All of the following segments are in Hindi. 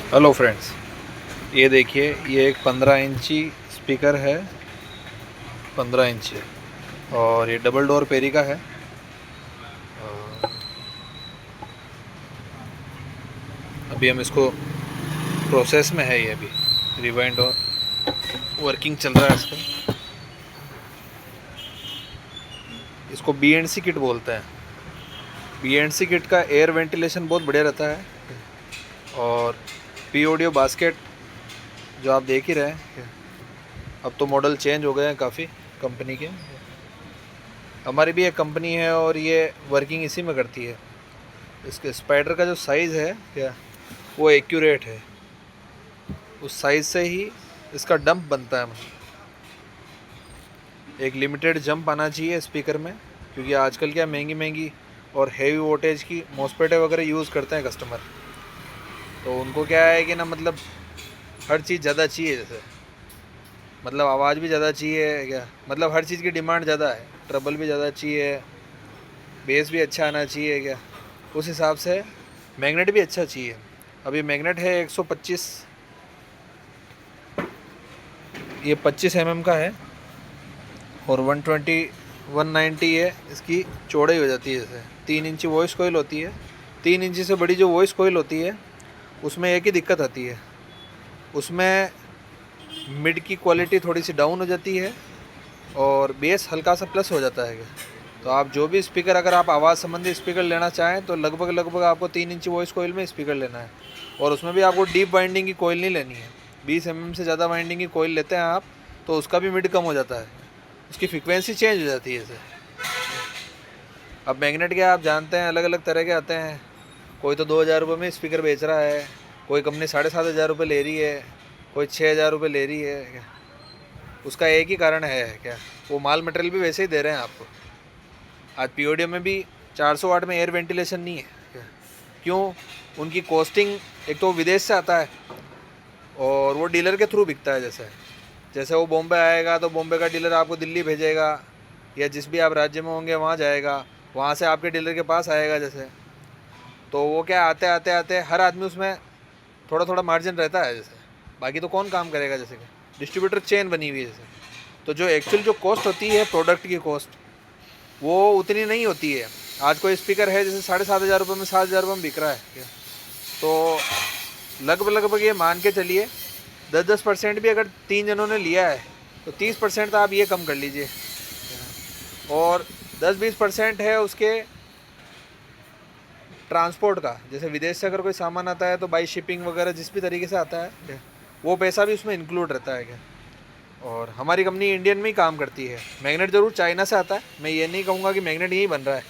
हेलो फ्रेंड्स, ये देखिए, ये एक 15 इंची स्पीकर है। 15 इंची और ये डबल डोर पेरी का है। अभी हम इसको प्रोसेस में है, ये अभी रिवाइंड और वर्किंग चल रहा है इसका। इसको BNC किट बोलते हैं। BNC किट का एयर वेंटिलेशन बहुत बढ़िया रहता है। और P ऑडियो बास्केट जो आप देख ही रहे हैं, अब तो मॉडल चेंज हो गए हैं काफ़ी कंपनी के। हमारी भी एक कंपनी है और ये वर्किंग इसी में करती है। इसके स्पाइडर का जो साइज़ है क्या, वो एक्यूरेट है। उस साइज़ से ही इसका डंप बनता है। एक लिमिटेड जंप आना चाहिए स्पीकर में, क्योंकि आजकल क्या महंगी महंगी और हेवी वोल्टेज की मॉस्फेटें वगैरह यूज़ करते हैं कस्टमर। तो उनको क्या है कि ना, मतलब हर चीज़ ज़्यादा चाहिए। जैसे मतलब आवाज़ भी ज़्यादा चाहिए क्या, मतलब हर चीज़ की डिमांड ज़्यादा है। ट्रबल भी ज़्यादा चाहिए, बेस भी अच्छा आना चाहिए क्या, उस हिसाब से मैग्नेट भी अच्छा चाहिए। अभी मैग्नेट है 125, ये 25 mm का है और 120 190 है इसकी चौड़ाई हो जाती है। जैसे 3 इंची वॉइस कोयल होती है, 3 इंची से बड़ी जो वॉइस कोयल होती है उसमें एक ही दिक्कत आती है, उसमें मिड की क्वालिटी थोड़ी सी डाउन हो जाती है और बेस हल्का सा प्लस हो जाता है। तो आप जो भी स्पीकर, अगर आप आवाज़ संबंधी स्पीकर लेना चाहें तो लगभग आपको 3 इंची वॉइस कोयल में स्पीकर लेना है। और उसमें भी आपको डीप वाइंडिंग की कोयल नहीं लेनी है। 20 mm से ज़्यादा वाइंडिंग की कोयल लेते हैं आप तो उसका भी मिड कम हो जाता है, उसकी फ्रिक्वेंसी चेंज हो जाती है इसे। अब मैग्नेट के आप जानते हैं अलग अलग तरह के आते हैं। कोई तो 2000 रुपये में स्पीकर बेच रहा है, कोई कंपनी 7500 रुपये ले रही है, कोई 6000 रुपये ले रही है। उसका एक ही कारण है क्या, वो माल मटेरियल भी वैसे ही दे रहे हैं आपको। आज PODIUM में भी 400 वाट में एयर वेंटिलेशन नहीं है। क्यों? उनकी कॉस्टिंग, एक तो विदेश से आता है और वो डीलर के थ्रू बिकता है। जैसे वो बॉम्बे आएगा तो बॉम्बे का डीलर आपको दिल्ली भेजेगा, या जिस भी आप राज्य में होंगे वहाँ जाएगा, वहाँ से आपके डीलर के पास आएगा। जैसे तो वो क्या, आते आते आते हर आदमी उसमें थोड़ा थोड़ा मार्जिन रहता है। जैसे बाकी तो कौन काम करेगा, जैसे कि डिस्ट्रीब्यूटर चेन बनी हुई है। जैसे तो जो एक्चुअल जो कॉस्ट होती है प्रोडक्ट की कॉस्ट, वो उतनी नहीं होती है। आज कोई स्पीकर है जैसे 7500 रुपये में, 7000 रुपये में बिक रहा है, तो लगभग ये मान के चलिए 10% भी अगर 3 जनों ने लिया है तो 30% तो आप ये कम कर लीजिए। और 10-20% है उसके ट्रांसपोर्ट का। जैसे विदेश से अगर कोई सामान आता है तो बाई शिपिंग वगैरह जिस भी तरीके से आता है, वो पैसा भी उसमें इंक्लूड रहता है क्या। और हमारी कंपनी इंडियन में ही काम करती है। मैग्नेट ज़रूर चाइना से आता है, मैं ये नहीं कहूँगा कि मैग्नेट यहीं बन रहा है।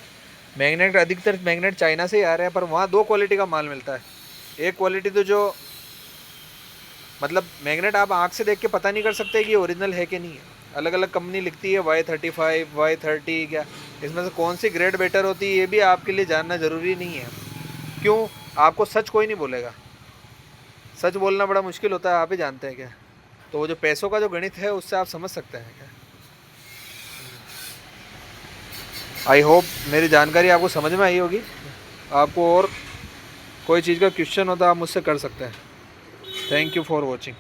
मैग्नेट, अधिकतर मैग्नेट चाइना से ही आ रहे हैं, पर वहाँ 2 क्वालिटी का माल मिलता है। एक क्वालिटी तो जो, मतलब मैग्नेट आप आँख से देख के पता नहीं कर सकते कि ये ओरिजिनल है कि नहीं है। अलग अलग कंपनी लिखती है Y35 Y30 क्या, इसमें से कौन सी ग्रेड बेटर होती है ये भी आपके लिए जानना ज़रूरी नहीं है। क्यों? आपको सच कोई नहीं बोलेगा, सच बोलना बड़ा मुश्किल होता है, आप ही जानते हैं क्या। तो वो जो पैसों का जो गणित है उससे आप समझ सकते हैं क्या। आई होप मेरी जानकारी आपको समझ में आई होगी। आपको और कोई चीज़ का क्वेश्चन होता है आप मुझसे कर सकते हैं। Thank you for watching.